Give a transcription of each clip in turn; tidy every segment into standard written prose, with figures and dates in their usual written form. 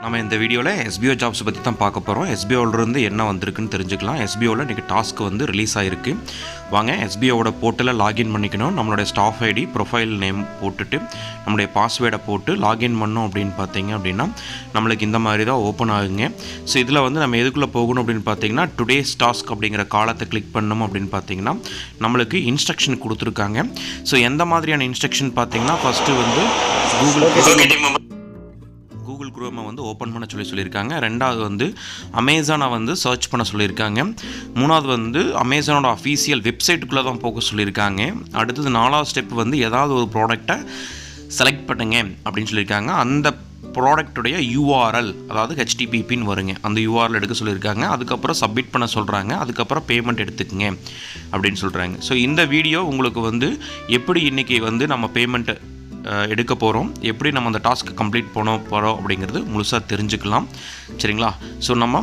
நம்ம இந்த வீடியோவில் எஸ்பிஓ ஜாப்ஸ் பற்றி தான் பார்க்க போகிறோம். எஸ்பிஓலேருந்து என்ன வந்திருக்குன்னு தெரிஞ்சுக்கலாம். எஸ்பிஓவில் இன்றைக்கி டாஸ்க் வந்து ரிலீஸ் ஆகிருக்கு. வாங்க எஸ்பிஓவோட போர்ட்டலில் லாகின் பண்ணிக்கணும். நம்மளுடைய ஸ்டாஃப் ஐடி ப்ரொஃபைல் நேம் போட்டுட்டு நம்மளுடைய பாஸ்வேர்டை போட்டு லாகின் பண்ணோம் அப்படின்னு பார்த்தீங்க அப்படின்னா நம்மளுக்கு இந்த மாதிரி தான் ஓப்பன் ஆகுங்க. ஸோ இதில் வந்து நம்ம எதுக்குள்ளே போகணும் அப்படின்னு பார்த்தீங்கன்னா டுடேஸ் டாஸ்க் அப்படிங்கிற காலத்தை கிளிக் பண்ணணும் அப்படின்னு பார்த்தீங்கன்னா நம்மளுக்கு இன்ஸ்ட்ரக்ஷன் கொடுத்துருக்காங்க. ஸோ எந்த மாதிரியான இன்ஸ்ட்ரக்ஷன் பார்த்தீங்கன்னா ஃபஸ்ட்டு வந்து கூகுள் குரோமை வந்து ஓப்பன் பண்ண சொல்லியிருக்காங்க. ரெண்டாவது வந்து அமேசானை வந்து சர்ச் பண்ண சொல்லியிருக்காங்க. மூணாவது வந்து அமேசானோட அஃபீஷியல் வெப்சைட்டுக்குள்ளே தான் போக சொல்லியிருக்காங்க. அடுத்தது நாலாவது ஸ்டெப் வந்து ஏதாவது ஒரு ப்ராடக்டை செலக்ட் பண்ணுங்க அப்படின்னு சொல்லியிருக்காங்க. அந்த ப்ராடக்டுடைய யூஆர்எல் அதாவது ஹெச்டிபிபின்னு வருங்க, அந்த யூஆர்எல் எடுக்க சொல்லியிருக்காங்க. அதுக்கப்புறம் சப்மிட் பண்ண சொல்கிறாங்க. அதுக்கப்புறம் பேமெண்ட் எடுத்துக்கங்க அப்படின்னு சொல்கிறாங்க. ஸோ இந்த வீடியோ உங்களுக்கு வந்து எப்படி இன்றைக்கி வந்து நம்ம பேமெண்ட்டு எடுக்க போகிறோம், எப்படி நம்ம அந்த டாஸ்க்கு கம்ப்ளீட் போகிறோம் அப்படிங்கிறது முழுசாக தெரிஞ்சுக்கலாம். சரிங்களா? ஸோ நம்ம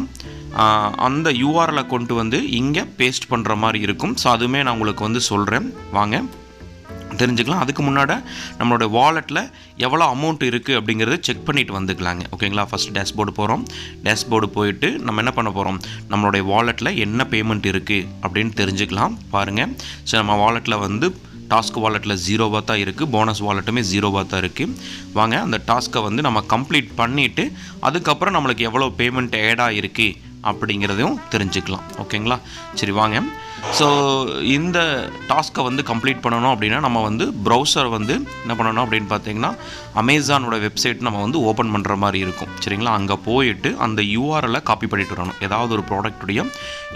அந்த யூஆர்எலை கொண்டு வந்து இங்கே பேஸ்ட் பண்ணுற மாதிரி இருக்கும். ஸோ அதுவுமே நான் உங்களுக்கு வந்து சொல்கிறேன், வாங்க தெரிஞ்சுக்கலாம். அதுக்கு முன்னாடி நம்மளோட வாலெட்டில் எவ்வளோ அமௌண்ட் இருக்குது அப்படிங்கிறத செக் பண்ணிவிட்டு வந்துக்கலாங்க. ஓகேங்களா? ஃபஸ்ட் டேஷ்போர்டு போகிறோம். டேஷ்போர்டு போயிட்டு நம்ம என்ன பண்ண போகிறோம், நம்மளுடைய வாலெட்டில் என்ன பேமெண்ட் இருக்குது அப்படின்னு தெரிஞ்சுக்கலாம். பாருங்கள். ஸோ நம்ம வாலெட்டில் வந்து டாஸ்க் வாலெட்டில் 0 தான் இருக்குது, போனஸ் வாலெட்டுமே 0 தான் இருக்குது. வாங்க அந்த டாஸ்க்கை வந்து நம்ம கம்ப்ளீட் பண்ணிவிட்டு அதுக்கப்புறம் நம்மளுக்கு எவ்வளோ பேமெண்ட் ஆடாக இருக்குது அப்படிங்கிறதையும் தெரிஞ்சுக்கலாம். ஓகேங்களா? சரி வாங்க. ஸோ இந்த டாஸ்க்கை வந்து கம்ப்ளீட் பண்ணணும் அப்படின்னா நம்ம வந்து ப்ரௌசர் வந்து என்ன பண்ணணும் அப்படின்னு பார்த்தீங்கன்னா அமேசானோட வெப்சைட் நம்ம வந்து ஓப்பன் பண்ணுற மாதிரி இருக்கும். சரிங்களா? அங்கே போயிட்டு அந்த யூஆர்எலை காப்பி பண்ணிட்டு வரணும். ஏதாவது ஒரு ப்ராடக்டுடைய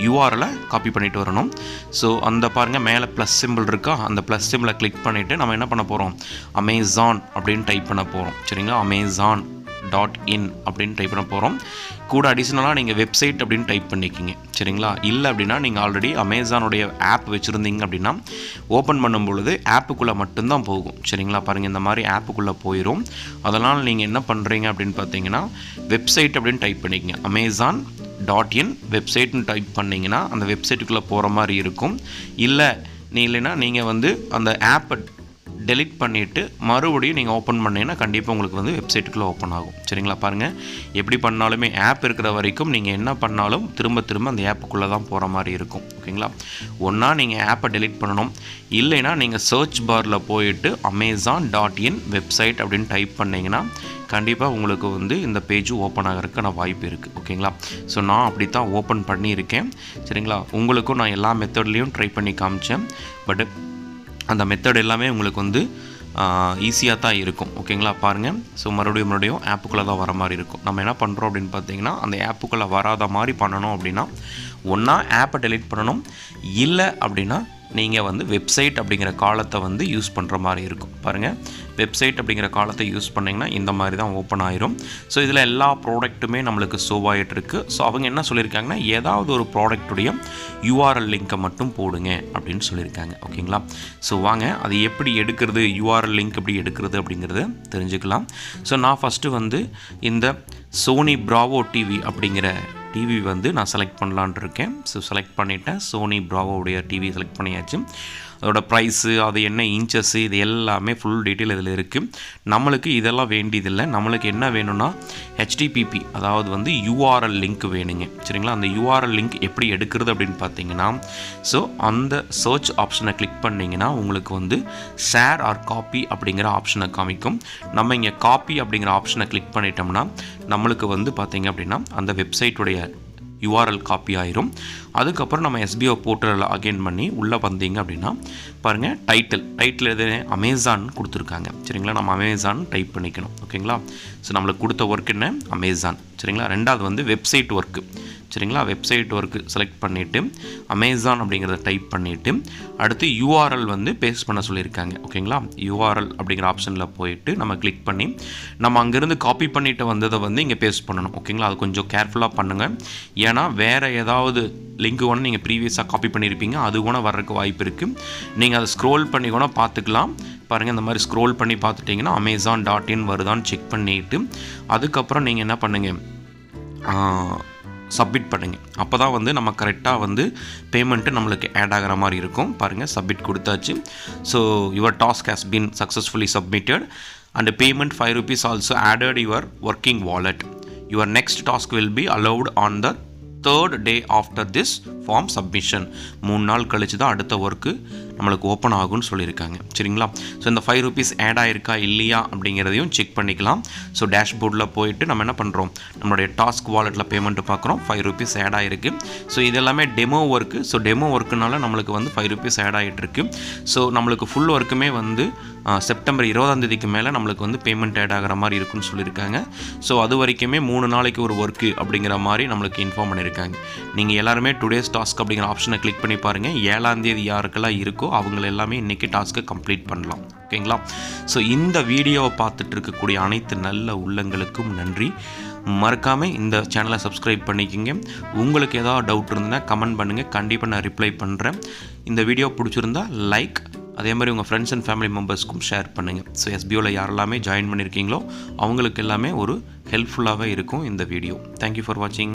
யூஆர்எலை காப்பி பண்ணிட்டு வரணும். ஸோ அந்த பாருங்கள் மேலே ப்ளஸ் சிம்பிள் இருக்கா, அந்த ப்ளஸ் சிம்பிளை கிளிக் பண்ணிவிட்டு நம்ம என்ன பண்ண போகிறோம், அமேசான் அப்படின்னு டைப் பண்ண போகிறோம். சரிங்களா? amazon.in அப்படின்னு டைப் பண்ண போகிறோம். கூட அடிஷ்னலாக நீங்கள் வெப்சைட் அப்படின்னு டைப் பண்ணிக்கிங்க. சரிங்களா? இல்லை அப்படின்னா நீங்கள் ஆல்ரெடி அமேசானுடைய ஆப் வச்சுருந்தீங்க அப்படின்னா ஓப்பன் பண்ணும் பொழுது ஆப்புக்குள்ளே மட்டும்தான் போகும். சரிங்களா? பாருங்கள் இந்த மாதிரி ஆப்புக்குள்ளே போயிடும். அதனால் நீங்கள் என்ன பண்ணுறீங்க அப்படின்னு பார்த்தீங்கன்னா வெப்சைட் அப்படின்னு டைப் பண்ணிக்கங்க. amazon.in வெப்சைட்னு டைப் பண்ணிங்கன்னா அந்த வெப்சைட்டுக்குள்ளே போகிற மாதிரி இருக்கும். இல்லைன்னா நீங்கள் வந்து அந்த ஆப்பை டெலிட் பண்ணிவிட்டு மறுபடியும் நீங்கள் ஓப்பன் பண்ணிங்கன்னா கண்டிப்பாக உங்களுக்கு வந்து வெப்சைட்டுக்குள்ளே ஓப்பன் ஆகும். சரிங்களா? பாருங்கள், எப்படி பண்ணாலுமே ஆப் இருக்கிற வரைக்கும் நீங்கள் என்ன பண்ணாலும் திரும்ப அந்த ஆப்புக்குள்ளே தான் போகிற மாதிரி இருக்கும். ஓகேங்களா? ஒன்றா நீங்கள் ஆப்பை டெலிட் பண்ணணும். இல்லைன்னா நீங்கள் சர்ச் பாரில் போயிட்டு amazon.in வெப்சைட் அப்படின்னு டைப் பண்ணிங்கன்னா கண்டிப்பாக உங்களுக்கு வந்து இந்த பேஜ் ஓப்பன் ஆகிறதுக்கான வாய்ப்பு இருக்குது. ஓகேங்களா? ஸோ நான் அப்படி தான் ஓப்பன் பண்ணியிருக்கேன். சரிங்களா? உங்களுக்கும் நான் எல்லா மெத்தட்லேயும் ட்ரை பண்ணி காமிச்சேன். பட் அந்த மெத்தட் எல்லாமே உங்களுக்கு வந்து ஈஸியாக தான் இருக்கும். ஓகேங்களா? பாருங்கள். ஸோ மறுபடியும் ஆப்புக்குள்ளே தான் வர மாதிரி இருக்கும். நம்ம என்ன பண்ணுறோம் அப்படின்னு பார்த்தீங்கன்னா அந்த ஆப்புக்குள்ளே வராத மாதிரி பண்ணணும் அப்படின்னா ஒன்றா ஆப்பை டெலிட் பண்ணணும். இல்லை அப்படின்னா நீங்கள் வந்து வெப்சைட் அப்படிங்கிற காலத்தை வந்து யூஸ் பண்ணுற மாதிரி இருக்கும். பாருங்கள், வெப்சைட் அப்படிங்கிற காலத்தை யூஸ் பண்ணிங்கன்னா இந்த மாதிரி தான் ஓப்பன் ஆயிரும். ஸோ இதில் எல்லா ப்ராடக்ட்டுமே நம்மளுக்கு ஷோவ் ஆகிட்டு இருக்குது. ஸோ அவங்க என்ன சொல்லியிருக்காங்கன்னா ஏதாவது ஒரு ப்ராடக்ட்டுடைய யூஆர்எல் லிங்க்கை மட்டும் போடுங்க அப்படின்னு சொல்லியிருக்காங்க. ஓகேங்களா? ஸோ வாங்க அது எப்படி எடுக்கிறது, யூஆர்எல் லிங்க் எப்படி எடுக்கிறது அப்படிங்கிறத தெரிஞ்சுக்கலாம். ஸோ நான் ஃபஸ்ட்டு வந்து இந்த சோனி பிராவோ டிவி அப்படிங்கிற டிவி வந்து நான் செலக்ட் பண்ணலான் இருக்கேன். ஸோ செலக்ட் பண்ணிவிட்டேன். சோனி பிராவோடைய டிவி செலக்ட் பண்ணியாச்சு. அதோட ப்ரைஸு, அது என்ன இன்ச்சஸ்ஸு, இது எல்லாமே ஃபுல் டீட்டெயில் இதில் இருக்குது. நம்மளுக்கு இதெல்லாம் வேண்டியதில்லை. நம்மளுக்கு என்ன வேணும்னா ஹெச்டிபிபி அதாவது வந்து யூஆர்எல் லிங்க் வேணுங்க. சரிங்களா? அந்த யூஆர்எல் லிங்க் எப்படி எடுக்கிறது அப்படின்னு பார்த்தீங்கன்னா ஸோ அந்த சர்ச் ஆப்ஷனை கிளிக் பண்ணிங்கன்னா உங்களுக்கு வந்து ஷேர் ஆர் காப்பி அப்படிங்கிற ஆப்ஷனை காமிக்கும். நம்ம இங்கே காப்பி அப்படிங்கிற ஆப்ஷனை கிளிக் பண்ணிட்டோம்னா நம்மளுக்கு வந்து பார்த்திங்க அப்படின்னா அந்த வெப்சைட்டுடைய யூஆர்எல் காப்பி ஆயிரும். அதுக்கப்புறம் நம்ம எஸ்பிஓ போர்ட்டலில் லாகின் பண்ணி உள்ளே வந்தீங்க அப்படின்னா பாருங்கள் டைட்டில் எது அமேசான் கொடுத்துருக்காங்க. சரிங்களா? நம்ம அமேசான் டைப் பண்ணிக்கணும். ஓகேங்களா? ஸோ நம்மளுக்கு கொடுத்த ஒர்க் என்ன, அமேசான். சரிங்களா? ரெண்டாவது வந்து வெப்சைட் ஒர்க்கு. சரிங்களா? வெப்சைட் ஒர்க்கு செலக்ட் பண்ணிவிட்டு அமேசான் அப்படிங்கிறத டைப் பண்ணிவிட்டு அடுத்து யூஆர்எல் வந்து பேஸ்ட் பண்ண சொல்லியிருக்காங்க. ஓகேங்களா? யூஆர்எல் அப்படிங்கிற ஆப்ஷனில் போயிட்டு நம்ம கிளிக் பண்ணி நம்ம அங்கேருந்து காப்பி பண்ணிட்டு வந்ததை வந்து இங்கே பேஸ்ட் பண்ணணும். ஓகேங்களா? அது கொஞ்சம் கேர்ஃபுல்லாக பண்ணுங்கள். ஏன்னா வேறு ஏதாவது லிங்க் ஒன்று நீங்கள் ப்ரீவியஸாக காப்பி பண்ணியிருப்பீங்க, அது கூட வர்றதுக்கு வாய்ப்பு இருக்குது. நீங்கள் அதை ஸ்க்ரோல் பண்ணி கூட பார்த்துக்கலாம். பாருங்கள், இந்த மாதிரி ஸ்க்ரோல் பண்ணி பார்த்துட்டிங்கன்னா amazon.in வருதான்னு செக் பண்ணிவிட்டு அதுக்கப்புறம் நீங்கள் என்ன பண்ணுங்கள், சப்மிட் பண்ணுங்க. அப்போ தான் வந்து நம்ம கரெக்டாக வந்து பேமெண்ட்டு நம்மளுக்கு ஆட் ஆகிற மாதிரி இருக்கும். பாருங்கள், சப்மிட் கொடுத்தாச்சு. So your task has been successfully submitted and payment 5 rupees also added your working wallet. your next task will be allowed on the third day after this form submission. 3 நாள் கழிச்சு தான் அடுத்த work நம்மளுக்கு open ஆகும்னு சொல்லியிருக்காங்க. சரிங்களா? So இந்த ₹5 add ஆயிருக்கா இல்லையா அப்படிங்கிறதையும் செக் பண்ணிக்கலாம். ஸோ டேஷ்போர்டில் போயிட்டு நம்ம என்ன பண்ணுறோம், நம்மளுடைய டாஸ்க் வாலெட்டில் பேமெண்ட்டு பார்க்குறோம். ₹5 ஆட் ஆகிருக்கு. ஸோ இது எல்லாமே டெமோ ஒர்க்கு. ஸோ டெமோ ஒர்க்குனால நம்மளுக்கு வந்து ₹5 ஆட் ஆகிட்டுருக்கு. ஸோ நம்மளுக்கு ஃபுல் ஒர்க்குமே வந்து செப்டம்பர் 20ஆம் மேலே நம்மளுக்கு வந்து பேமெண்ட் ஆட் ஆகிற மாதிரி இருக்குன்னு சொல்லியிருக்காங்க. ஸோ அது வரைக்குமே 3 நாளைக்கு ஒரு ஒர்க்கு அப்படிங்கிற மாதிரி நம்மளுக்கு இன்ஃபார்ம் பண்ணியிருக்காங்க. நீங்கள் எல்லாருமே டுடேஸ் டாஸ்க் அப்படிங்கிற ஆப்ஷனை கிளிக் பண்ணி பாருங்கள். 7ஆம் தேதி யாருக்கெல்லாம் இருக்கோ அவங்கள எல்லாமே இன்றைக்கி டாஸ்க்கை கம்ப்ளீட் பண்ணலாம். ஓகேங்களா? ஸோ இந்த வீடியோவை பார்த்துட்டு இருக்கக்கூடிய அனைத்து நல்ல உள்ளங்களுக்கும் நன்றி. மறக்காமல் இந்த சேனலை சப்ஸ்கிரைப் பண்ணிக்கோங்க. உங்களுக்கு ஏதாவது டவுட் இருந்ததுன்னா கமெண்ட் பண்ணுங்கள், கண்டிப்பாக நான் ரிப்ளை பண்ணுறேன். இந்த வீடியோ பிடிச்சிருந்தா லைக், அதே மாதிரி உங்கள் ஃப்ரெண்ட்ஸ் அண்ட் ஃபேமிலி மெம்பர்ஸ்க்கும் ஷேர் பண்ணுங்கள். ஸோ எஸ்பிஓவில் யாரெல்லாமே ஜாயின் பண்ணியிருக்கீங்களோ அவங்களுக்கு எல்லாமே ஒரு ஹெல்ப்ஃபுல்லாகவே இருக்கும் இந்த வீடியோ. தேங்க்யூ ஃபார் வாட்சிங்.